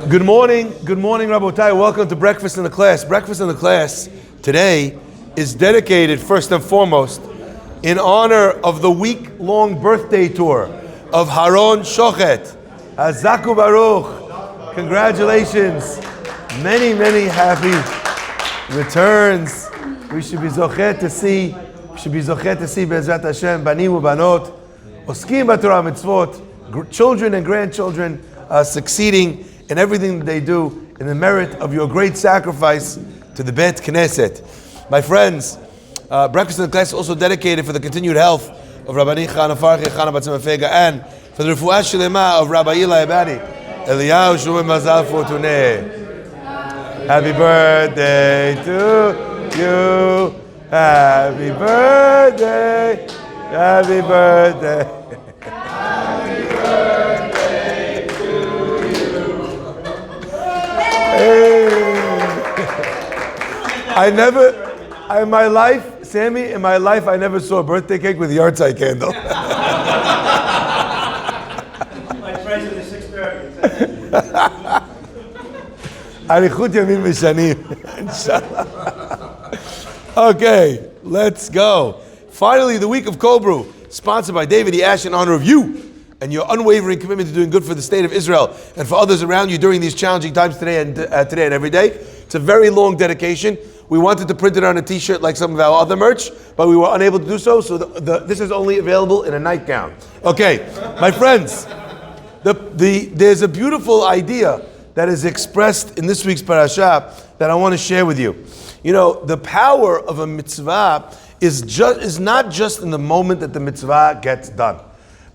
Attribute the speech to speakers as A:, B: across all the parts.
A: Good morning, Rabotai. Welcome to Breakfast in the Class. Breakfast in the Class today is dedicated first and foremost in honor of the week-long birthday tour of Haron Shochet. Hazaku Baruch. Congratulations. Many, many happy returns. We should be zochet to see. Be'ezrat Hashem, banim u'banot, oskim b'Torah mitzvot, children and grandchildren succeeding in everything that they do in the merit of your great sacrifice to the Bet Knesset. My friends, Breakfast in the Class is also dedicated for the continued health of Rabbi Chana Farchi, Chana Batzema Fega, and for the Refuah Shlema of Rabbi Eli Abadi, Eliyahu Shumim Mazal Fortuné. Happy birthday to you. Happy birthday. Happy birthday. In my life, I never saw a birthday cake with a yahrzeit candle.
B: My friends in the 6:30.
A: Arichut yamim v'shanim. Inshallah. Okay, let's go. Finally, the week of Kobru, sponsored by David E. Ash in honor of you and your unwavering commitment to doing good for the state of Israel and for others around you during these challenging times today and every day. It's a very long dedication. We wanted to print it on a t-shirt like some of our other merch, but we were unable to do so, so this is only available in a nightgown. Okay, my friends, there's a beautiful idea that is expressed in this week's parasha that I want to share with you. You know, the power of a mitzvah is not just in the moment that the mitzvah gets done.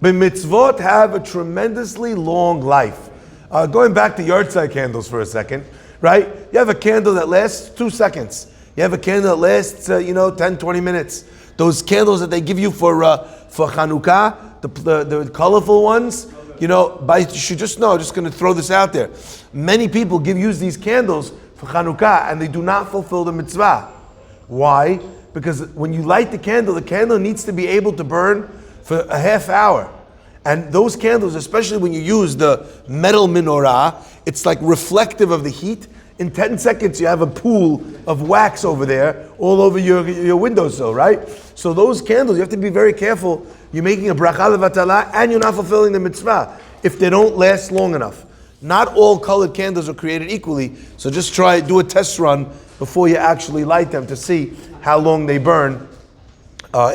A: But mitzvot have a tremendously long life. Going back to yahrzeit candles for a second, right? You have a candle that lasts 2 seconds. You have a candle that lasts, 10, 20 minutes. Those candles that they give you for Chanukah, the colorful ones, you should just know, just going to throw this out there. Many people use these candles for Chanukah and they do not fulfill the mitzvah. Why? Because when you light the candle needs to be able to burn for a half hour. And those candles, especially when you use the metal menorah, it's like reflective of the heat. In 10 seconds, you have a pool of wax over there, all over your windowsill, right? So those candles, you have to be very careful. You're making a bracha levatala, and you're not fulfilling the mitzvah if they don't last long enough. Not all colored candles are created equally, so just do a test run before you actually light them to see how long they burn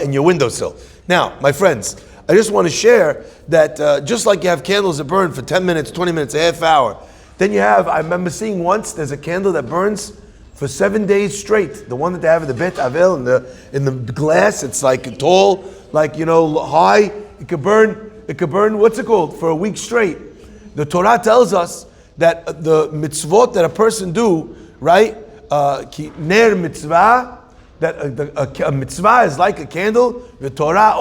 A: in your windowsill. Now, my friends, I just want to share that just like you have candles that burn for 10 minutes, 20 minutes, a half hour, then you have, I remember seeing once, there's a candle that burns for 7 days straight. The one that they have in the Bet Avel, in the glass, it's like tall, high. It could burn, what's it called, for a week straight. The Torah tells us that the mitzvot that a person do, right, ner mitzvah, that a mitzvah is like a candle, the Torah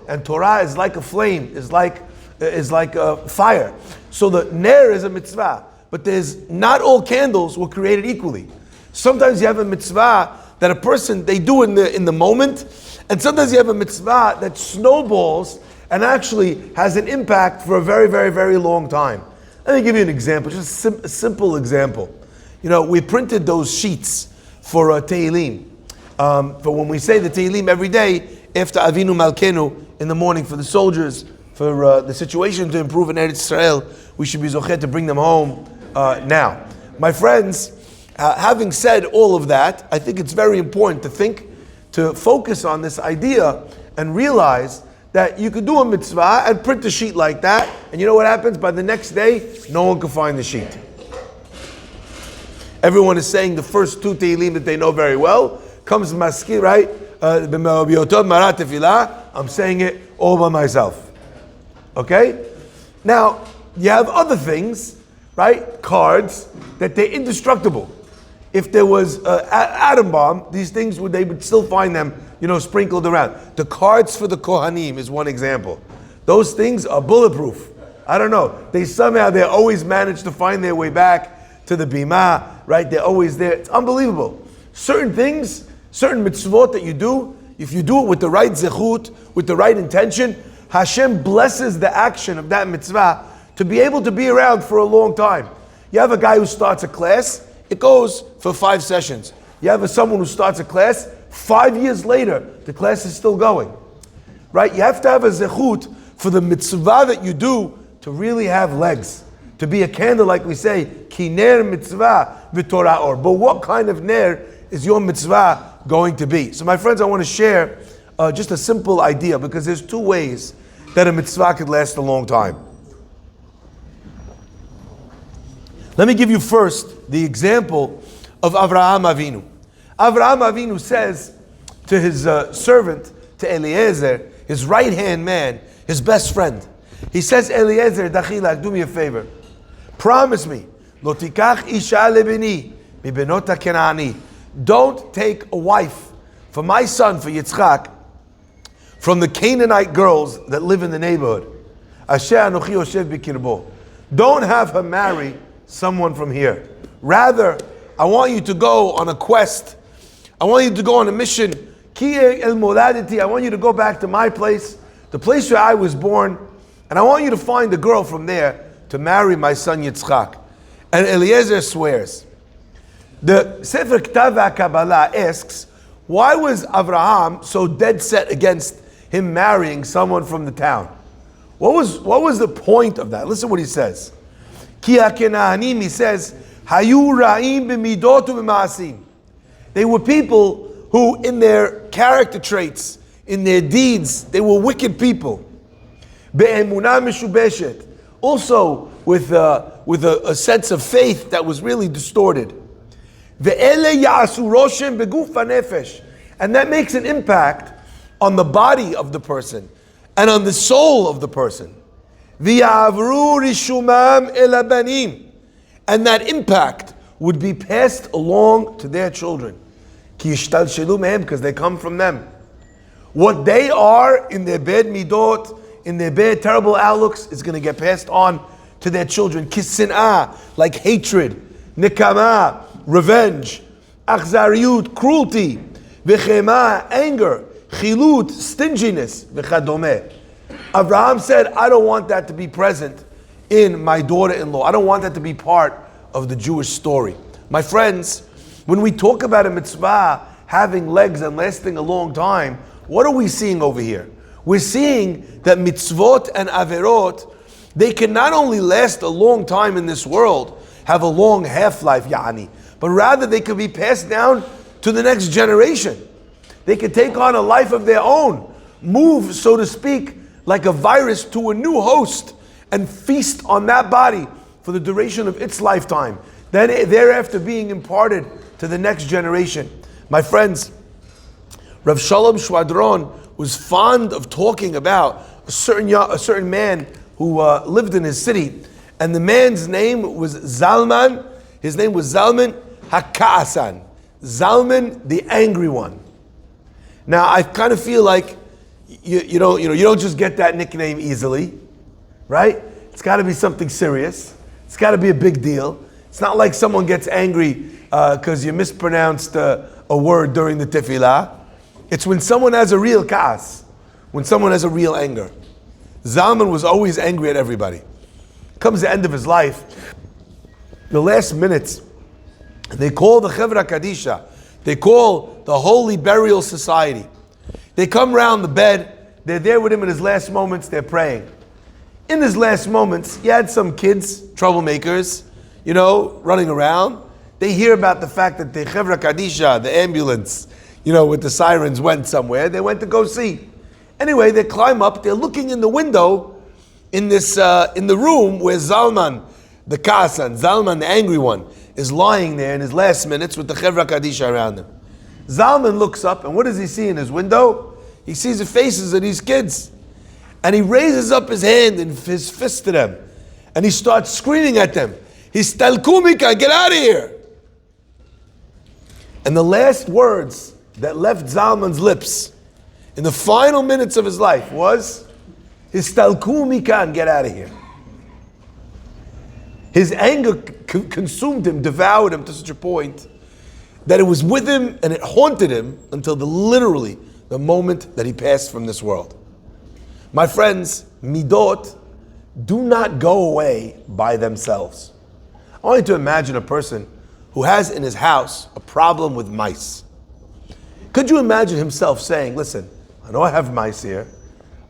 A: and Torah is like a flame, is like a fire. So the ner is a mitzvah, but not all candles were created equally. Sometimes you have a mitzvah that a person, they do in the moment, and sometimes you have a mitzvah that snowballs and actually has an impact for a very, very, very long time. Let me give you an example, just a simple example. We printed those sheets for Tehillim. For when we say the Tehillim every day, after Avinu Malkenu in the morning for the soldiers, for the situation to improve in Eretz Israel, we should be zochet to bring them home now. My friends, having said all of that, I think it's very important to focus on this idea and realize that you could do a mitzvah and print a sheet like that, and you know what happens? By the next day, no one can find the sheet. Everyone is saying the first 2 Tehillim that they know very well. Comes maski, right? I'm saying it all by myself. Okay? Now, you have other things, right? Cards, that they're indestructible. If there was an atom bomb, these things they would still find them, sprinkled around. The cards for the Kohanim is one example. Those things are bulletproof. I don't know. They always manage to find their way back to the bima, right? They're always there. It's unbelievable. Certain things, certain mitzvot that you do, if you do it with the right zechut, with the right intention, Hashem blesses the action of that mitzvah to be able to be around for a long time. You have a guy who starts a class, it goes for 5 sessions. You have someone who starts a class, 5 years later, the class is still going. Right? You have to have a zechut for the mitzvah that you do to really have legs. To be a candle, like we say, ki ner mitzvah v'torah or. But what kind of ner is your mitzvah going to be? So my friends, I want to share just a simple idea, because there's 2 ways that a mitzvah could last a long time. Let me give you first the example of Avraham Avinu. Avraham Avinu says to his servant, to Eliezer, his right-hand man, his best friend. He says, Eliezer, Dachilak, do me a favor. Promise me, Lo tikach isha lebini, mi benot haKenani. Don't take a wife for my son, for Yitzchak, from the Canaanite girls that live in the neighborhood. Asher anochi yoshev bikirbo. Don't have her marry someone from here. Rather, I want you to go on a quest. I want you to go on a mission. Ki el moladiti. I want you to go back to my place, the place where I was born, and I want you to find a girl from there to marry my son Yitzchak. And Eliezer swears. The Sefer Ktav HaKabbalah asks, why was Avraham so dead set against him marrying someone from the town? What was the point of that? Listen what he says. Ki haKena'anim, he says, Hayu ra'im b'midot u'b'ma'asim. They were people who, in their character traits, in their deeds, they were wicked people. Be'emunah meshubeshet. Also with a sense of faith that was really distorted. Ve'ele ya'asu roshem beguf hanefesh. And that makes an impact on the body of the person and on the soul of the person. V'ya'avru rishumam el habanim. And that impact would be passed along to their children. Ki yishtalshelu mehem, because they come from them. What they are in their bad midot, in their bad, terrible outlooks, is going to get passed on to their children. Kisin'ah, like hatred, nikama, revenge, achzariyut, cruelty, v'chema, anger, chilut, stinginess, v'chadomeh. Abraham said, I don't want that to be present in my daughter-in-law. I don't want that to be part of the Jewish story. My friends, when we talk about a mitzvah having legs and lasting a long time, what are we seeing over here? We're seeing that mitzvot and averot, they can not only last a long time in this world, have a long half-life, ya'ani, but rather they can be passed down to the next generation. They can take on a life of their own, move, so to speak, like a virus to a new host, and feast on that body for the duration of its lifetime, then thereafter being imparted to the next generation. My friends, Rav Shalom Shwadron was fond of talking about a certain man who lived in his city, and the man's name was Zalman. His name was Zalman HaKa'asan, Zalman the angry one. Now I kind of feel like you don't just get that nickname easily, right? It's got to be something serious. It's got to be a big deal. It's not like someone gets angry because you mispronounced a word during the tefillah. It's when someone has a real ka'as, when someone has a real anger. Zalman was always angry at everybody. Comes the end of his life, the last minutes, they call the Chevra Kadisha, they call the Holy Burial Society. They come round the bed, they're there with him in his last moments, they're praying. In his last moments, he had some kids, troublemakers, running around. They hear about the fact that the Chevra Kadisha, the ambulance, with the sirens went somewhere. They went to go see. Anyway, they climb up, they're looking in the window in the room where Zalman, the Ka'asan, Zalman, the angry one, is lying there in his last minutes with the Chevra Kadisha around him. Zalman looks up, and what does he see in his window? He sees the faces of these kids. And he raises up his hand and his fist to them. And he starts screaming at them. Histalkumika, get out of here! And the last words that left Zalman's lips in the final minutes of his life was, Histalkumika, and get out of here. His anger consumed him, devoured him to such a point that it was with him and it haunted him until literally the moment that he passed from this world. My friends, midot do not go away by themselves. I want you to imagine a person who has in his house a problem with mice. Could you imagine himself saying, listen, I know I have mice here.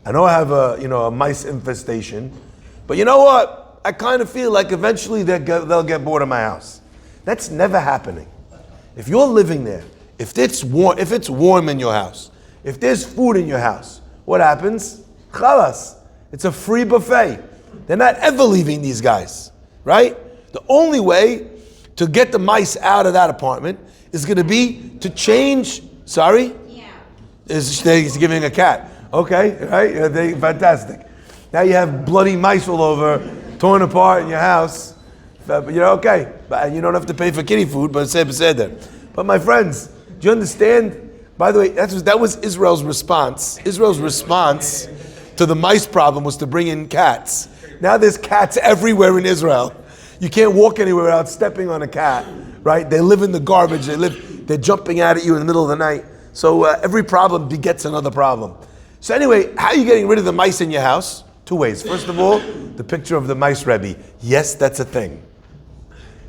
A: I know I have a mice infestation. But you know what? I kind of feel like eventually they'll get bored of my house. That's never happening. If you're living there, if it's warm in your house, if there's food in your house, what happens? Chalas. It's a free buffet. They're not ever leaving these guys, right? The only way to get the mice out of that apartment is going to be to change. Sorry? Yeah. He's giving a cat. Okay, right? Fantastic. Now you have bloody mice all over, torn apart in your house. But you're okay. And you don't have to pay for kitty food, but it's said there. But my friends, do you understand? By the way, that was Israel's response. Israel's response to the mice problem was to bring in cats. Now there's cats everywhere in Israel. You can't walk anywhere without stepping on a cat, right? They live in the garbage. They're jumping out at you in the middle of the night. So every problem begets another problem. So anyway, how are you getting rid of the mice in your house? Two ways. First of all, the picture of the mice Rebbe. Yes, that's a thing.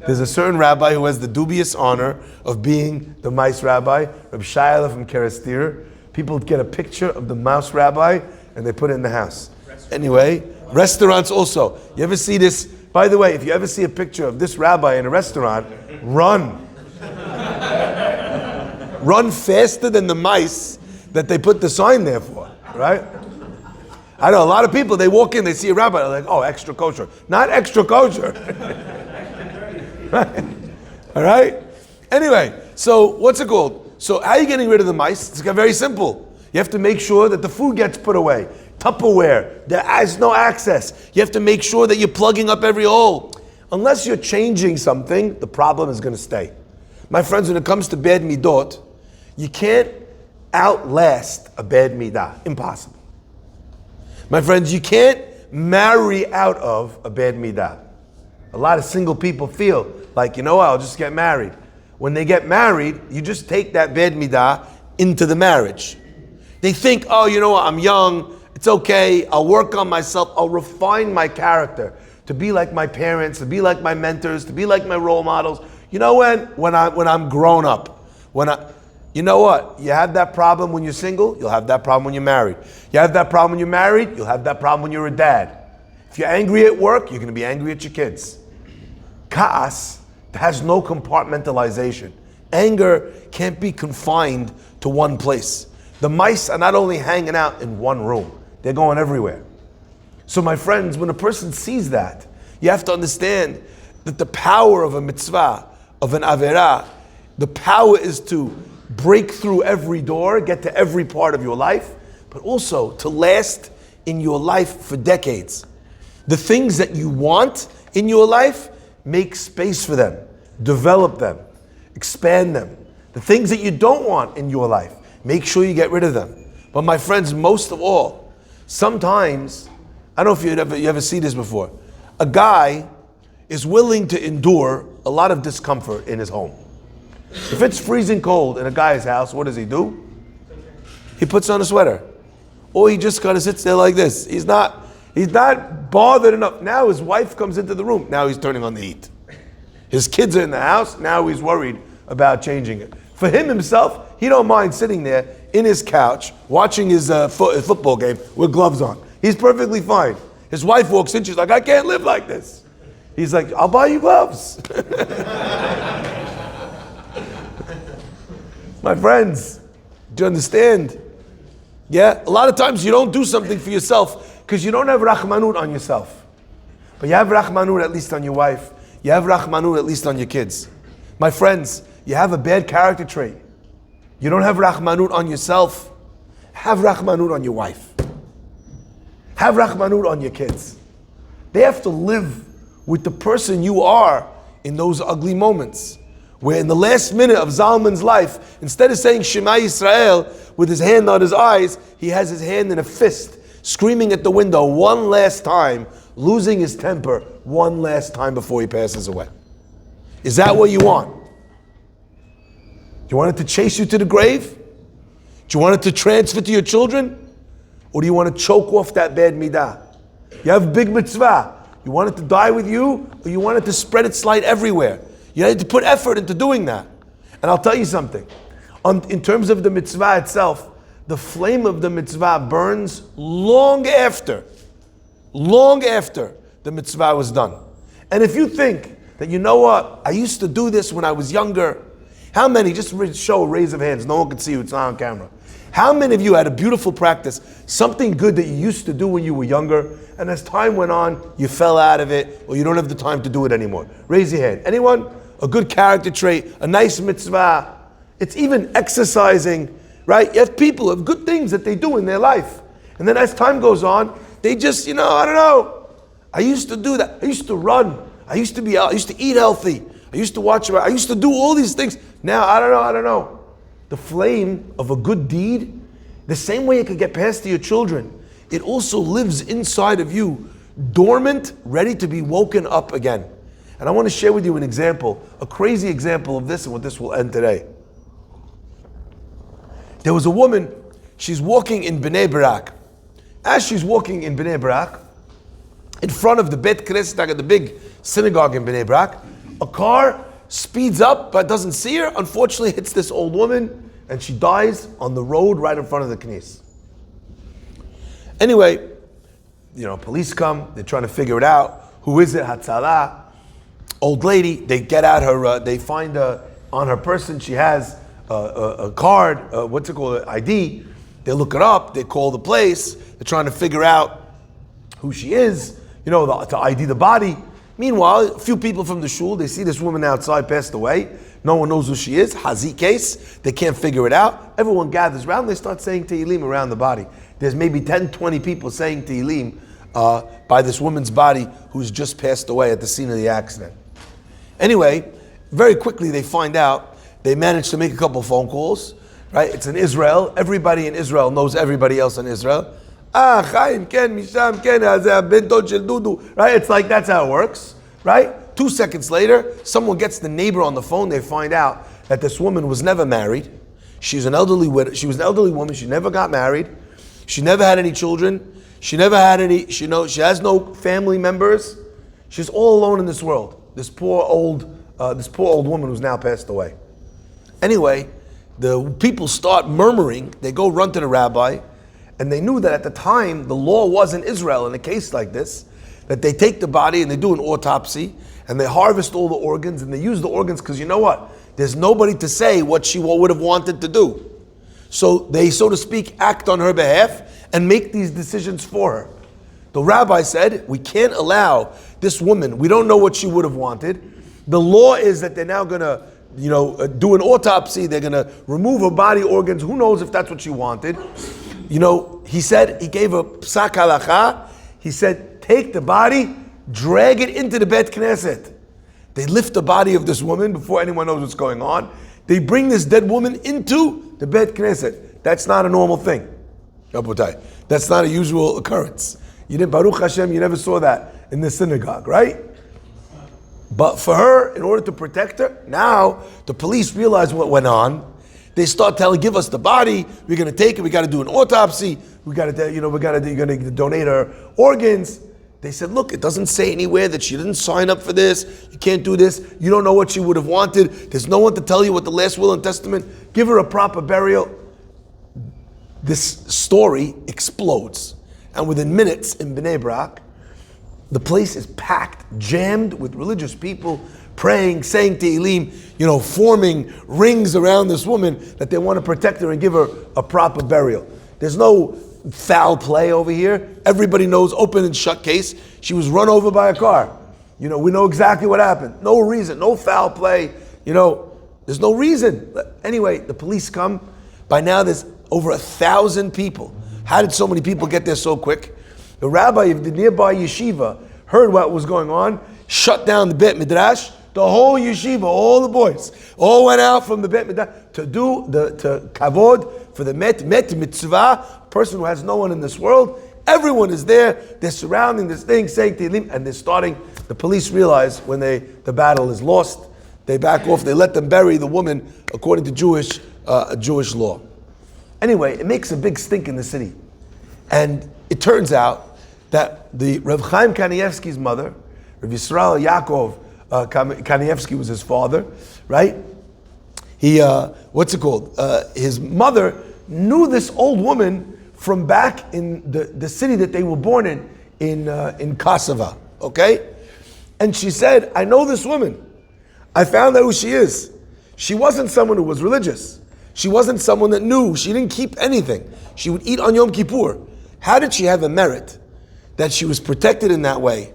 A: There's a certain rabbi who has the dubious honor of being the mice rabbi, Reb Chaye from Kerestir. People get a picture of the mouse rabbi and they put it in the house. Anyway, restaurants also. You ever see this? By the way, if you ever see a picture of this rabbi in a restaurant, run. Run faster than the mice that they put the sign there for, right? I know a lot of people, they walk in, they see a rabbi, they're like, oh, extra kosher. Not extra kosher. Right? All right? Anyway, so what's it called? So how are you getting rid of the mice? It's very simple. You have to make sure that the food gets put away. Tupperware, there is no access. You have to make sure that you're plugging up every hole. Unless you're changing something, the problem is going to stay. My friends, when it comes to bad midot, you can't outlast a bad midah. Impossible. My friends, you can't marry out of a bad midah. A lot of single people feel like, you know what, I'll just get married. When they get married, you just take that bad midah into the marriage. They think, oh, you know what, I'm young, it's okay, I'll work on myself, I'll refine my character to be like my parents, to be like my mentors, to be like my role models. You know when I'm grown up, you know what, you have that problem when you're single, you'll have that problem when you're married. You have that problem when you're married, you'll have that problem when you're a dad. If you're angry at work, you're going to be angry at your kids. Ka'as has no compartmentalization. Anger can't be confined to one place. The mice are not only hanging out in one room, they're going everywhere. So my friends, when a person sees that, you have to understand that the power of a mitzvah, of an averah, the power is to break through every door, get to every part of your life, but also to last in your life for decades. The things that you want in your life, make space for them, develop them, expand them. The things that you don't want in your life, make sure you get rid of them. But my friends, most of all, sometimes, I don't know if you ever see this before, a guy is willing to endure a lot of discomfort in his home. If it's freezing cold in a guy's house, what does he do? He puts on a sweater. Or he just kind of sits there like this. He's not bothered enough. Now his wife comes into the room. Now he's turning on the heat. His kids are in the house. Now he's worried about changing it. For him himself, he don't mind sitting there in his couch watching his football game with gloves on. He's perfectly fine. His wife walks in. She's like, I can't live like this. He's like, I'll buy you gloves. My friends, do you understand? Yeah, a lot of times you don't do something for yourself because you don't have rachmanut on yourself. But you have rachmanut at least on your wife. You have rachmanut at least on your kids. My friends, you have a bad character trait. You don't have rachmanut on yourself. Have rachmanut on your wife. Have rachmanut on your kids. They have to live with the person you are in those ugly moments. Where in the last minute of Zalman's life, instead of saying Shema Yisrael with his hand on his eyes, he has his hand in a fist, screaming at the window one last time, losing his temper one last time before he passes away. Is that what you want? Do you want it to chase you to the grave? Do you want it to transfer to your children? Or do you want to choke off that bad midah? You have big mitzvah. You want it to die with you, or you want it to spread its light everywhere? You need to put effort into doing that. And I'll tell you something. In terms of the mitzvah itself, the flame of the mitzvah burns long after the mitzvah was done. And if you think that, you know what, I used to do this when I was younger, how many, just show a raise of hands, no one can see you, it's not on camera. How many of you had a beautiful practice, something good that you used to do when you were younger, and as time went on, you fell out of it, or you don't have the time to do it anymore? Raise your hand. Anyone? A good character trait, a nice mitzvah. It's even exercising, right? You have people who have good things that they do in their life. And then as time goes on, they just, I don't know. I used to do that. I used to run. I used to be out. I used to eat healthy. I used to watch. I used to do all these things. Now, I don't know. The flame of a good deed, the same way it could get passed to your children, it also lives inside of you, dormant, ready to be woken up again. And I want to share with you an example, a crazy example of this, and what this will end today. There was a woman, she's walking in Bnei Brak. As she's walking in Bnei Brak, in front of the Bet Knesset, the big synagogue in Bnei Brak, a car speeds up but doesn't see her, unfortunately hits this old woman, and she dies on the road right in front of the knis. Anyway, police come, they're trying to figure it out. Who is it? Hatzalah. Old lady, they get out her, they find on her person, she has a card, what's it called, an ID. They look it up, they call the place, they're trying to figure out who she is, to ID the body. Meanwhile, a few people from the shul, they see this woman outside passed away. No one knows who she is, Hazi case, they can't figure it out. Everyone gathers around, they start saying Tehillim around the body. There's maybe 10, 20 people saying Tehillim by this woman's body who's just passed away at the scene of the accident. Anyway, very quickly they find out, they managed to make a couple phone calls, right? It's in Israel. Everybody in Israel knows everybody else in Israel. Chaim, Ken, Misham, Ken, Ben Dod Shel Dudu. Right? It's like, that's how it works, right? 2 seconds later, someone gets the neighbor on the phone. They find out that this woman was never married. She's an elderly widow. She was an elderly woman. She never got married. She never had any children. She never had any, she has no family members. She's all alone in this world. This poor old woman who's now passed away. Anyway, the people start murmuring. They go run to the rabbi, and they knew that at the time the law was in Israel in a case like this, that they take the body and they do an autopsy and they harvest all the organs and they use the organs because you know what? There's nobody to say what she would have wanted to do. So they, so to speak, act on her behalf and make these decisions for her. The rabbi said, we can't allow this woman, we don't know what she would have wanted. The law is that they're now going to, do an autopsy. They're going to remove her body organs. Who knows if that's what she wanted? He said, he gave a psak halacha. He said, take the body, drag it into the Bet Knesset. They lift the body of this woman before anyone knows what's going on. They bring this dead woman into the Bet Knesset. That's not a normal thing. That's not a usual occurrence. You didn't, Baruch Hashem, you never saw that in the synagogue, right? But for her, in order to protect her, now the police realize what went on. They start telling, give us the body, we're going to take it, we got to do an autopsy, you're going to donate her organs. They said, look, it doesn't say anywhere that she didn't sign up for this, you can't do this, you don't know what she would have wanted, there's no one to tell you what the last will and testament, give her a proper burial. This story explodes. And within minutes in Bnei Brak, the place is packed, jammed with religious people, praying, saying Tehillim, forming rings around this woman that they want to protect her and give her a proper burial. There's no foul play over here. Everybody knows, open and shut case. She was run over by a car. We know exactly what happened. No reason, no foul play. There's no reason. Anyway, the police come. By now there's over 1,000 people. How did so many people get there so quick? The rabbi of the nearby yeshiva heard what was going on, shut down the Bet Midrash. The whole yeshiva, all the boys, all went out from the Bet Midrash to do to kavod for the met mitzvah, person who has no one in this world. Everyone is there. They're surrounding this thing, saying Tehillim, and they're starting. The police realize when the battle is lost, they back off. They let them bury the woman according to Jewish law. Anyway, it makes a big stink in the city. And it turns out that the Reb Chaim Kanievsky's mother, Reb Yisrael Yaakov Kanievsky was his father, right? He, his mother knew this old woman from back in the city that they were born in Kosovo, okay? And she said, I know this woman. I found out who she is. She wasn't someone who was religious. She wasn't someone that knew. She didn't keep anything. She would eat on Yom Kippur. How did she have a merit that she was protected in that way,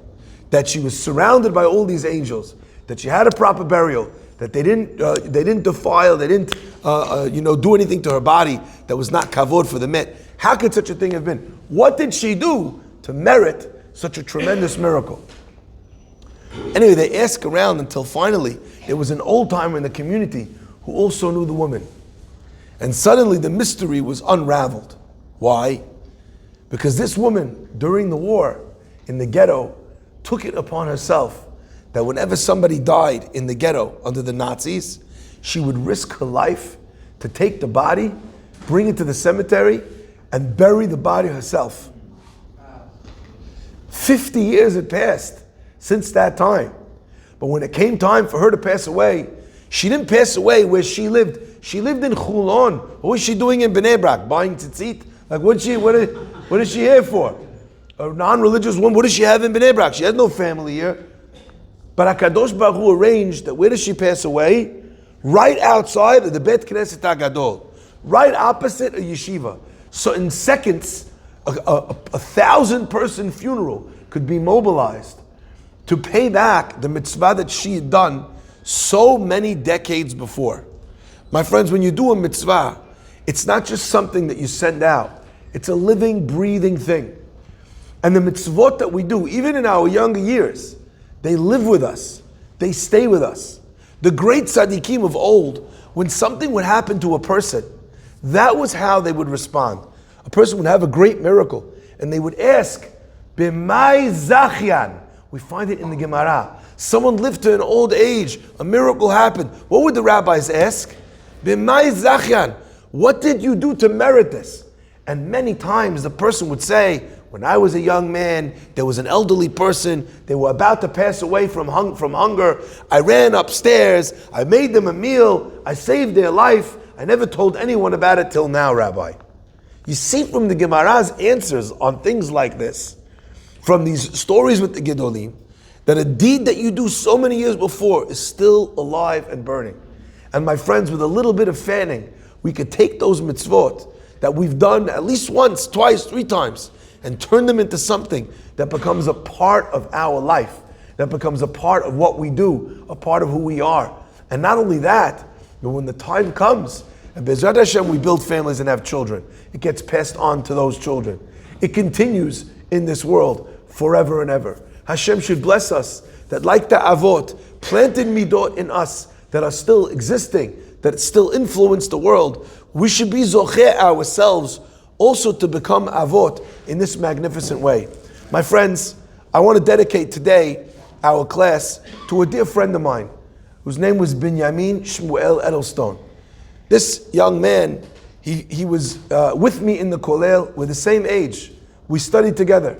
A: that she was surrounded by all these angels, that she had a proper burial, that they didn't defile, they didn't do anything to her body that was not kavod for the met? How could such a thing have been? What did she do to merit such a tremendous miracle? Anyway, they asked around until finally there was an old timer in the community who also knew the woman. And suddenly the mystery was unraveled. Why? Because this woman, during the war in the ghetto, took it upon herself that whenever somebody died in the ghetto under the Nazis, she would risk her life to take the body, bring it to the cemetery, and bury the body herself. 50 years had passed since that time. But when it came time for her to pass away, she didn't pass away where she lived. She lived in Chulon. What was she doing in Bnei Brak? Buying tzitzit? Like what is she here for? A non-religious woman, what does she have in Bnei Brak? She has no family here. But HaKadosh Baruch Hu arranged that where does she pass away? Right outside of the Bet Knesset HaGadol. Right opposite a yeshiva. So in seconds, a 1,000-person funeral could be mobilized to pay back the mitzvah that she had done so many decades before. My friends, when you do a mitzvah, it's not just something that you send out. It's a living, breathing thing. And the mitzvot that we do, even in our younger years, they live with us. They stay with us. The great tzaddikim of old, when something would happen to a person, that was how they would respond. A person would have a great miracle, and they would ask, B'mai zachyan. We find it in the Gemara. Someone lived to an old age, a miracle happened. What would the rabbis ask? B'mai zachyan. What did you do to merit this? And many times the person would say, when I was a young man, there was an elderly person, they were about to pass away from hunger. I ran upstairs, I made them a meal, I saved their life. I never told anyone about it till now, Rabbi. You see from the Gemara's answers on things like this, from these stories with the Gedolim, that a deed that you do so many years before is still alive and burning. And my friends, with a little bit of fanning, we could take those mitzvot that we've done at least once, twice, 3 times, and turn them into something that becomes a part of our life, that becomes a part of what we do, a part of who we are. And not only that, but when the time comes, and Be'ezrat Hashem, we build families and have children, it gets passed on to those children. It continues in this world forever and ever. Hashem should bless us that, like the Avot, planted midot in us that are still existing, that still influence the world. We should be zocheh ourselves also to become Avot in this magnificent way. My friends, I want to dedicate today our class to a dear friend of mine whose name was Binyamin Shmuel Edelstone. This young man, he was with me in the kollel. We're the same age. We studied together.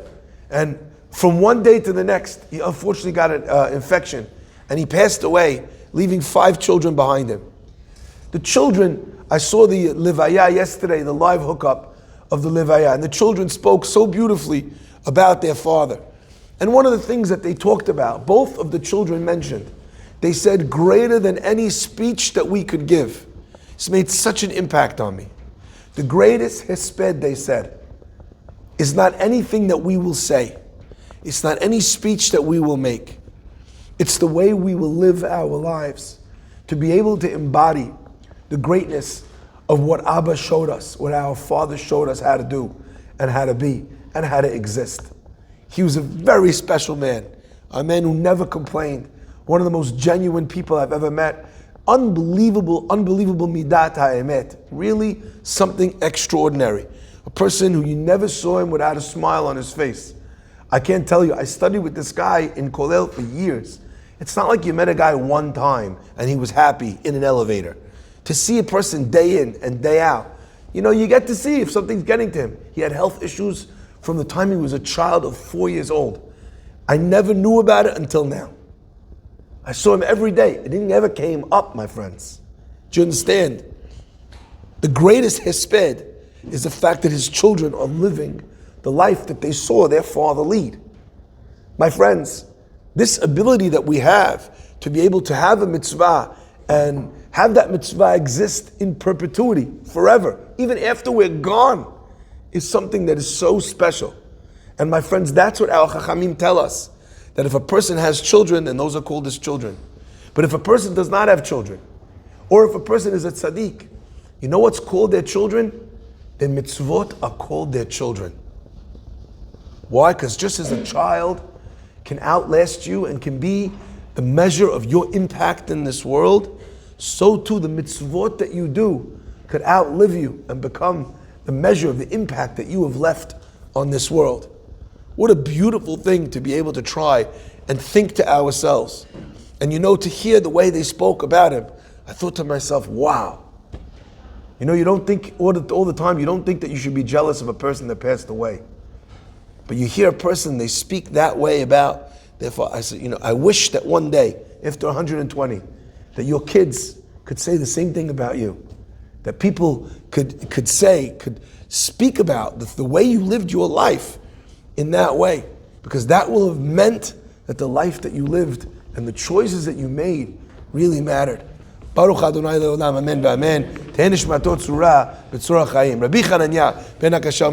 A: And from one day to the next, he unfortunately got an infection. And he passed away, leaving 5 children behind him. The children, I saw the Levaya yesterday, the live hookup of the Levaya. And the children spoke so beautifully about their father. And one of the things that they talked about, both of the children mentioned, they said, greater than any speech that we could give. It's made such an impact on me. The greatest hesped, they said, is not anything that we will say. It's not any speech that we will make. It's the way we will live our lives, to be able to embody the greatness of what Abba showed us, what our father showed us how to do and how to be and how to exist. He was a very special man, a man who never complained, one of the most genuine people I've ever met. Unbelievable midat ha'emet. Really something extraordinary. A person who you never saw him without a smile on his face. I can't tell you, I studied with this guy in kollel for years. It's not like you met a guy one time and he was happy in an elevator. To see a person day in and day out, you get to see if something's getting to him. He had health issues from the time he was a child of 4 years old. I never knew about it until now. I saw him every day. It didn't ever came up, my friends. Do you understand? The greatest hesped is the fact that his children are living the life that they saw their father lead. My friends, this ability that we have to be able to have a mitzvah and have that mitzvah exist in perpetuity, forever, even after we're gone, is something that is so special. And my friends, that's what our Chachamim tell us, that if a person has children, then those are called his children. But if a person does not have children, or if a person is a tzaddik, you know what's called their children? Their mitzvot are called their children. Why? Because just as a child can outlast you and can be the measure of your impact in this world, so too the mitzvot that you do could outlive you and become the measure of the impact that you have left on this world. What a beautiful thing to be able to try and think to ourselves. And to hear the way they spoke about him, I thought to myself, wow. You don't think all the time, you don't think that you should be jealous of a person that passed away. But you hear a person, they speak that way about, therefore I said, I wish that one day, after 120, that your kids could say the same thing about you. That people could speak about the way you lived your life in that way. Because that will have meant that the life that you lived and the choices that you made really mattered. Baruch Adonai le'olam, amen v'amen. Teh nishmato tzura b'tzura chaim. Rabbi Chananya ben Akasha